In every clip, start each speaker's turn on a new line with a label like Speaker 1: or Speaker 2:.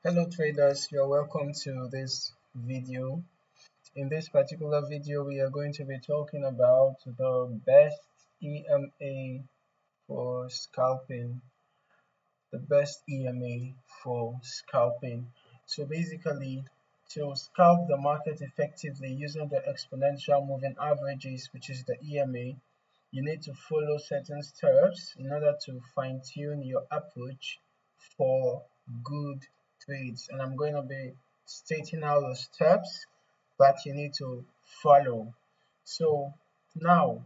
Speaker 1: Hello traders, you're welcome to this video. In this particular video, we are going to be talking about the best EMA for scalping. The best EMA for scalping. So basically, to scalp the market effectively using the exponential moving averages, which is the EMA, you need to follow certain steps in order to fine-tune your approach for good trades. And I'm going to be stating out the steps that you need to follow. So now,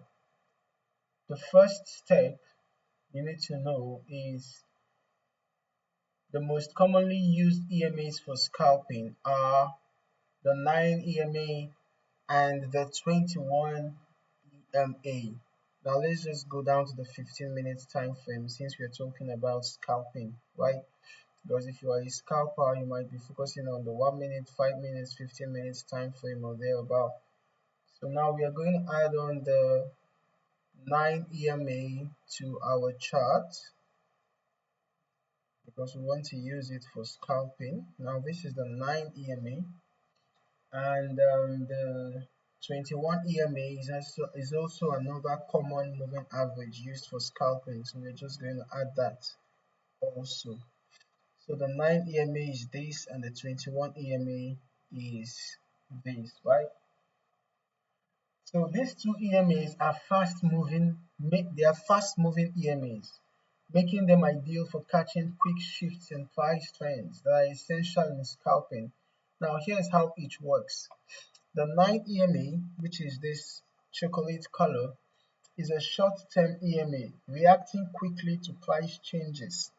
Speaker 1: the first step you need to know is the most commonly used EMAs for scalping are the 9 EMA and the 21 EMA. Now let's just go down to the 15 minutes time frame since we're talking about scalping, right? Because if you are a scalper, you might be focusing on the 1 minute, 5 minutes, 15 minutes time frame or thereabout. So now we are going to add on the 9 EMA to our chart because we want to use it for scalping. Now this is the 9 EMA and the 21 EMA is also another common moving average used for scalping, so we're just going to add that also. So the 9 EMA is this and the 21 EMA is this, right? So these two EMAs are fast moving EMAs, making them ideal for catching quick shifts in price trends that are essential in scalping. Now here's how each works. The 9 EMA, which is this chocolate color, is a short-term EMA reacting quickly to price changes.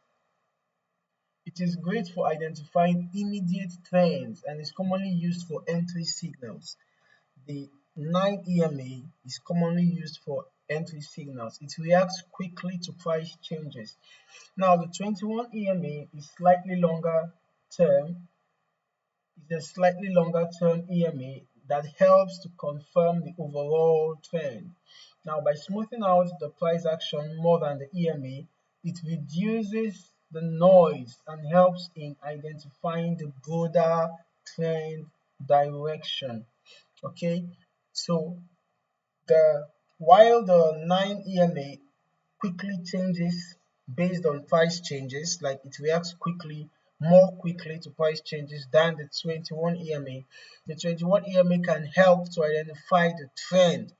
Speaker 1: It is great for identifying immediate trends and is commonly used for entry signals. The 9 EMA is commonly used for entry signals. It reacts quickly to price changes. Now the 21 EMA is slightly longer term. It's a slightly longer term EMA that helps to confirm the overall trend. Now by smoothing out the price action more than the EMA, it reduces the noise and helps in identifying the broader trend direction. Okay, so while the 9 EMA quickly changes based on price changes, like it reacts more quickly to price changes than the 21 EMA. The 21 EMA can help to identify the trend,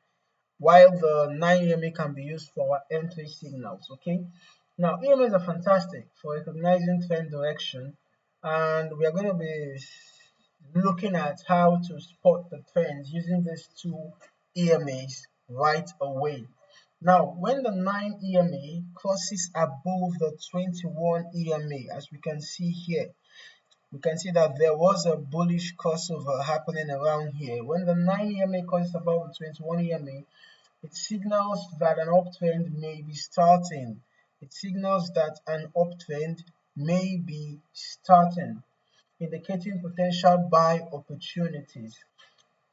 Speaker 1: while the 9 EMA can be used for our entry signals. Okay, now EMAs are fantastic for recognizing trend direction, and we are going to be looking at how to spot the trends using these two EMAs right away. Now, when the 9 EMA crosses above the 21 EMA, as we can see here, we can see that there was a bullish crossover happening around here. When the 9 EMA crosses above the 21 EMA, it signals that an uptrend may be starting. It signals that an uptrend may be starting, indicating potential buy opportunities.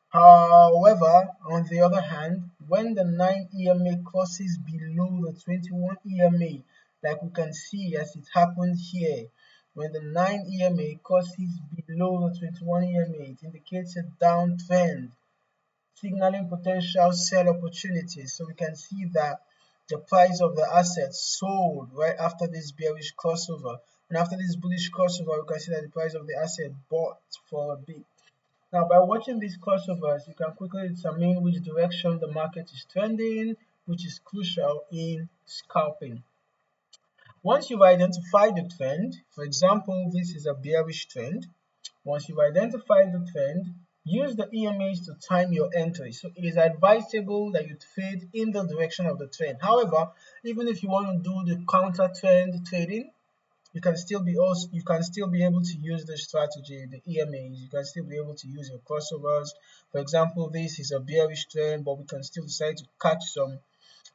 Speaker 1: However, on the other hand, when the 9 EMA crosses below the 21 EMA, like we can see as it happened here, when the 9 EMA crosses below the 21 EMA, it indicates a downtrend, signaling potential sell opportunities. So we can see that the price of the asset sold right after this bearish crossover, and after this bullish crossover, we can see that the price of the asset bought for a bit. Now, by watching these crossovers, you can quickly determine which direction the market is trending, which is crucial in scalping. Once you've identified the trend, for example, this is a bearish trend. Once you've identified the trend, use the EMAs to time your entry. So it is advisable that you trade in the direction of the trend. However, even if you want to do the counter trend trading, you can still be able to use the strategy, the EMAs. You can still be able to use your crossovers. For example, this is a bearish trend, but we can still decide to catch some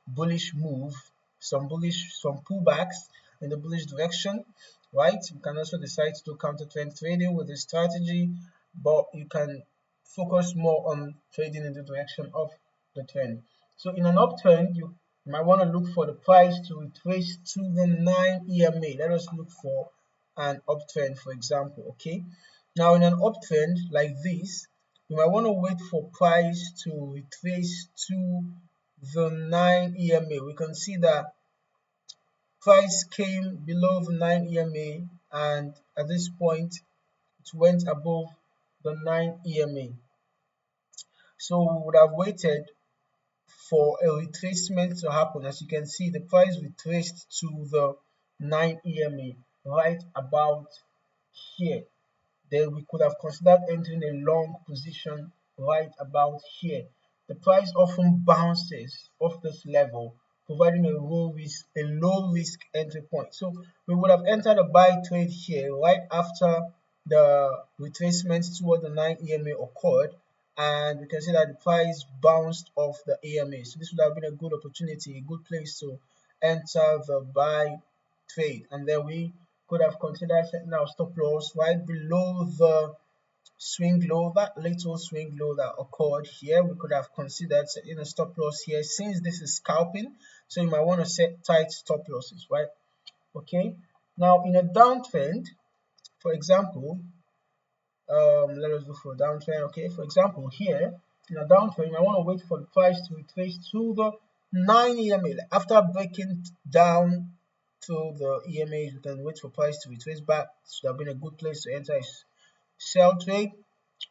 Speaker 1: bullish move, some pullbacks in the bullish direction, right? You can also decide to do counter trend trading with this strategy, but you can focus more on trading in the direction of the trend. So in an uptrend, you might want to look for the price to retrace to the 9 EMA. Let us look for an uptrend, for example. Okay, now in an uptrend like this, you might want to wait for price to retrace to the 9 EMA. We can see that price came below the 9 EMA, and at this point it went above the 9 EMA. So we would have waited for a retracement to happen. As you can see, the price retraced to the 9 EMA right about here. Then we could have considered entering a long position right about here. The price often bounces off this level, providing a low risk entry point. So we would have entered a buy trade here right after the retracement toward the 9 EMA occurred, and we can see that the price bounced off the EMA. So this would have been a good opportunity, a good place to enter the buy trade, and then we could have considered setting our stop loss right below the swing low, that little swing low that occurred here. We could have considered setting a stop loss here, since this is scalping, so you might want to set tight stop losses, right? Okay, now in a downtrend, for example, let us go for a downtrend. Okay, for example, here in a downtrend, you might want to wait for the price to retrace to the 9 EMA. After breaking down to the EMA, you can wait for price to retrace back. This would have been a good place to enter a sell trade.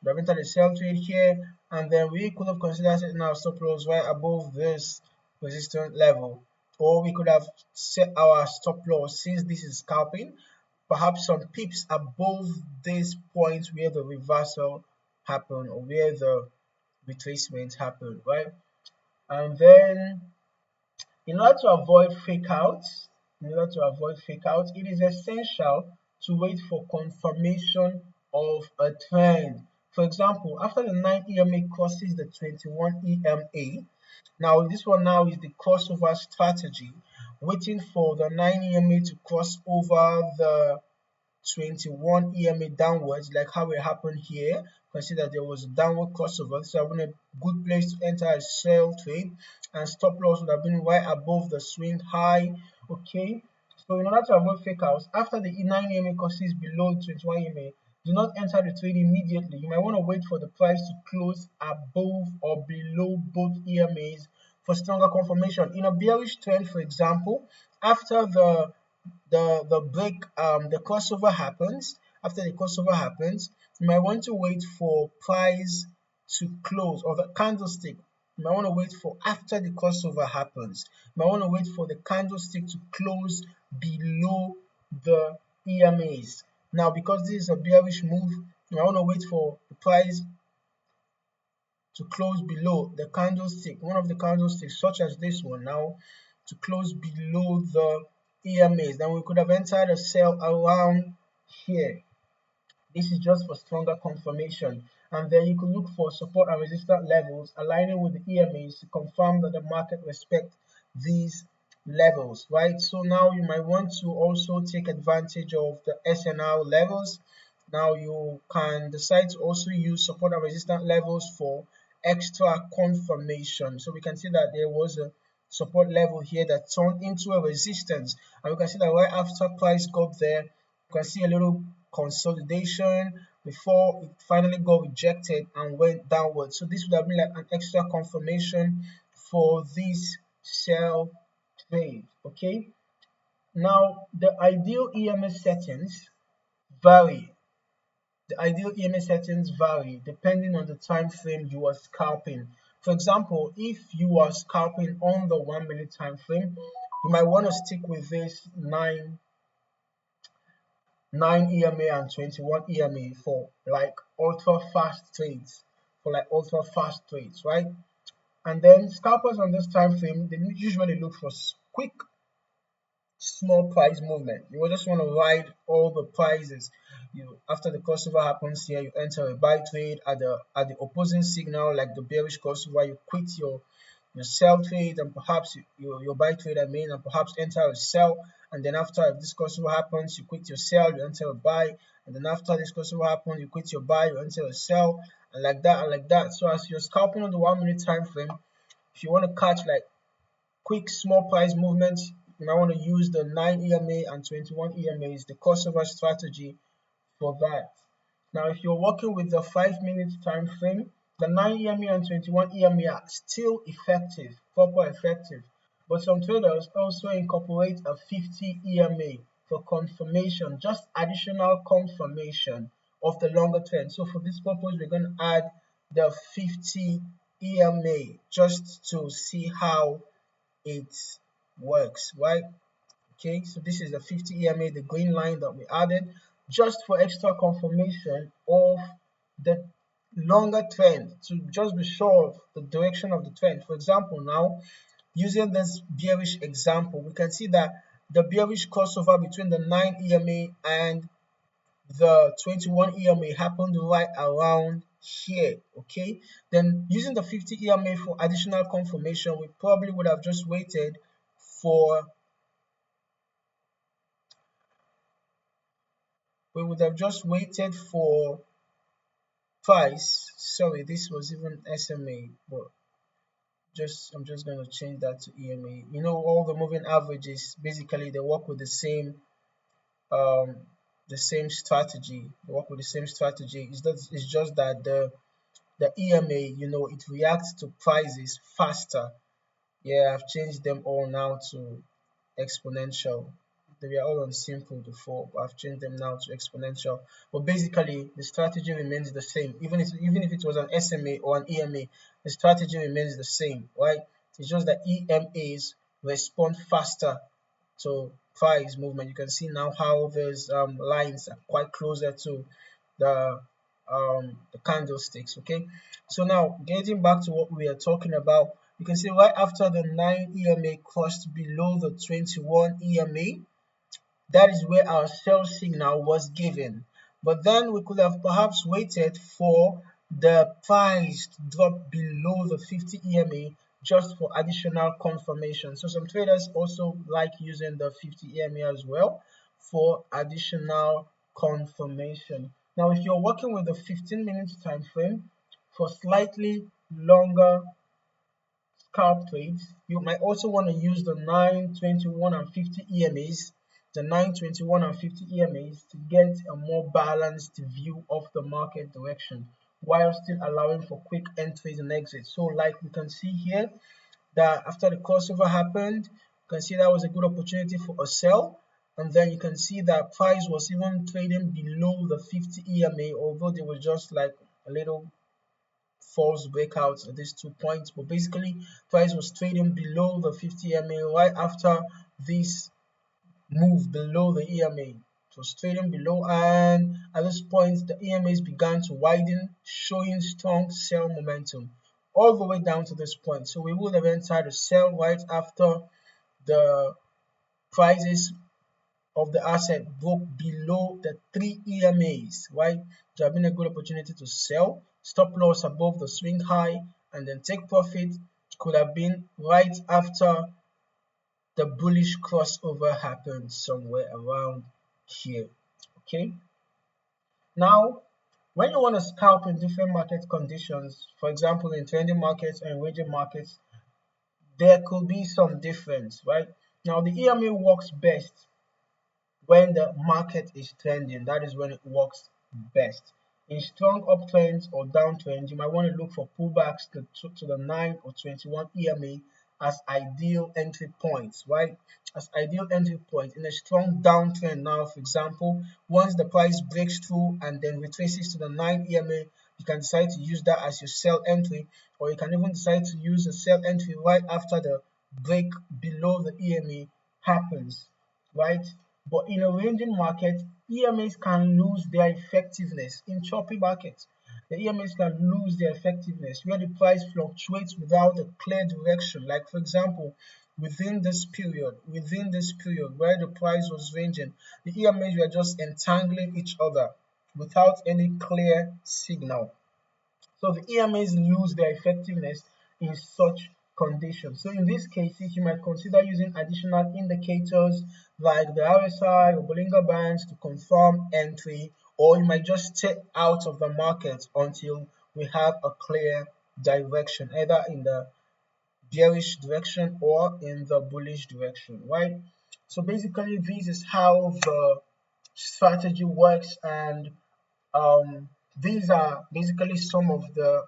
Speaker 1: We have entered a sell trade here, and then we could have considered setting our stop loss right above this resistance level, or we could have set our stop loss, since this is scalping, perhaps some pips above this point where the reversal happened, or where the retracement happened, right? And then in order to avoid fake outs, it is essential to wait for confirmation of a trend. For example, after the 9 EMA crosses the 21 EMA, now this one now is the crossover strategy, waiting for the 9 EMA to cross over the 21 EMA downwards, like how it happened here. Consider there was a downward crossover, so I've been a good place to enter a sell trade, and stop loss would have been right above the swing high. Okay, so in order to avoid fake outs, after the 9 EMA crosses below 21 EMA, do not enter the trade immediately. You might want to wait for the price to close above or below both EMAs for stronger confirmation. In a bearish trend, for example, after the break, the crossover happens. After the crossover happens, you might want to wait for price to close, or the candlestick. You might want to wait for, after the crossover happens, you might want to wait for the candlestick to close below the EMAs. Now, because this is a bearish move, you might want to wait for the price to close below the candlestick, one of the candlesticks, such as this one now, to close below the EMAs. Then we could have entered a sell around here. This is just for stronger confirmation. And then you could look for support and resistance levels aligning with the EMAs to confirm that the market respects these levels, right? So now you might want to also take advantage of the SNR levels. Now you can decide to also use support and resistance levels for extra confirmation. So we can see that there was a support level here that turned into a resistance, and we can see that right after price got there, you can see a little consolidation before it finally got rejected and went downward. So this would have been like an extra confirmation for this sell trade. Okay, now the ideal EMA settings vary. The ideal EMA settings vary depending on the time frame you are scalping. For example, if you are scalping on the 1 minute time frame, you might want to stick with this 9 EMA and 21 EMA for like ultra fast trades, right? And then scalpers on this time frame, they usually look for quick small price movement. You will just want to ride all the prices. After the crossover happens here, you enter a buy trade at the opposing signal, like the bearish crossover. You quit your sell trade, and perhaps your buy trade, and perhaps enter a sell. And then after this crossover happens, you quit your sell, you enter a buy. And then after this crossover happens, you quit your buy, you enter a sell, and like that and like that. So as you're scalping on the 1 minute time frame, if you want to catch like quick small price movements, You might want to use the 9 EMA and 21 EMAs, the crossover strategy for that. Now, if you're working with the 5-minute time frame, the 9 EMA and 21 EMA are still effective, proper effective. But some traders also incorporate a 50 EMA for confirmation, just additional confirmation of the longer trend. So for this purpose, we're going to add the 50 EMA just to see how it works, right? Okay, so this is the 50 EMA, the green line that we added, just for extra confirmation of the longer trend, to just be sure of the direction of the trend. For example, now using this bearish example, we can see that the bearish crossover between the 9 EMA and the 21 EMA happened right around here. Okay, then using the 50 EMA for additional confirmation, we probably would have just waited for price. Sorry, this was even SMA, but I'm just going to change that to EMA. You know, all the moving averages, basically they work with um the same strategy. They work with the same strategy. It's just that the EMA, you know, it reacts to prices faster. Yeah, I've changed them all now to exponential. They were all on simple before, but I've changed them now to exponential. But basically, the strategy remains the same. Even if it was an SMA or an EMA, the strategy remains the same, right? It's just that EMAs respond faster to price movement. You can see now how those lines are quite closer to the candlesticks. Okay, so now getting back to what we are talking about, you can see right after the 9 EMA crossed below the 21 EMA, that is where our sell signal was given. But then we could have perhaps waited for the price to drop below the 50 EMA just for additional confirmation. So some traders also like using the 50 EMA as well for additional confirmation. Now, if you're working with the 15-minute time frame for slightly longer scalp trades, you might also want to use the 9, 21, and 50 EMAs, the 9, 21, and 50 EMAs to get a more balanced view of the market direction while still allowing for quick entries and exits. So like we can see here that after the crossover happened, you can see that was a good opportunity for a sell. And then you can see that price was even trading below the 50 EMA, although there was just like a little false breakouts at these 2 points. But basically, price was trading below the 50 EMA right after this move below the EMA. It was trading below, and at this point, the EMAs began to widen, showing strong sell momentum all the way down to this point. So we would have entered a sell right after the prices of the asset broke below the 3 EMAs, right? To have been a good opportunity to sell, stop loss above the swing high, and then take profit. Could have been right after the bullish crossover happened somewhere around here. Okay, now when you want to scalp in different market conditions, for example in trending markets and ranging markets, there could be some difference, right? Now the EMA works best when the market is trending. That is when it works best. In strong uptrends or downtrends, you might want to look for pullbacks to the 9 or 21 EMA as ideal entry points, right? As ideal entry point in a strong downtrend. Now, for example, once the price breaks through and then retraces to the 9 EMA, you can decide to use that as your sell entry, or you can even decide to use a sell entry right after the break below the EMA happens, right? But in a ranging market, EMAs can lose their effectiveness. In choppy markets, the EMAs can lose their effectiveness where the price fluctuates without a clear direction. Like for example, within this period where the price was ranging, the EMAs were just entangling each other without any clear signal. So the EMAs lose their effectiveness in such conditions. So in these cases, you might consider using additional indicators like the RSI or Bollinger Bands to confirm entry, or you might just stay out of the market until we have a clear direction, either in the bearish direction or in the bullish direction, right? So basically, this is how the strategy works, and these are basically some of the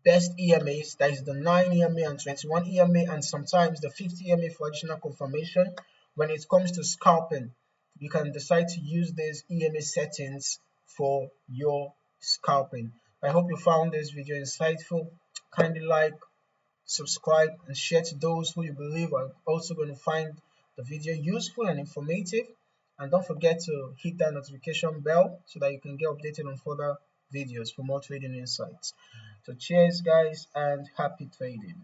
Speaker 1: best EMAs, that is the 9 EMA and 21 EMA, and sometimes the 50 EMA for additional confirmation. When it comes to scalping, you can decide to use these EMA settings for your scalping. I hope you found this video insightful. Kindly like, subscribe, and share to those who you believe are also going to find the video useful and informative. And don't forget to hit that notification bell so that you can get updated on further videos for more trading insights. So cheers guys, and happy trading.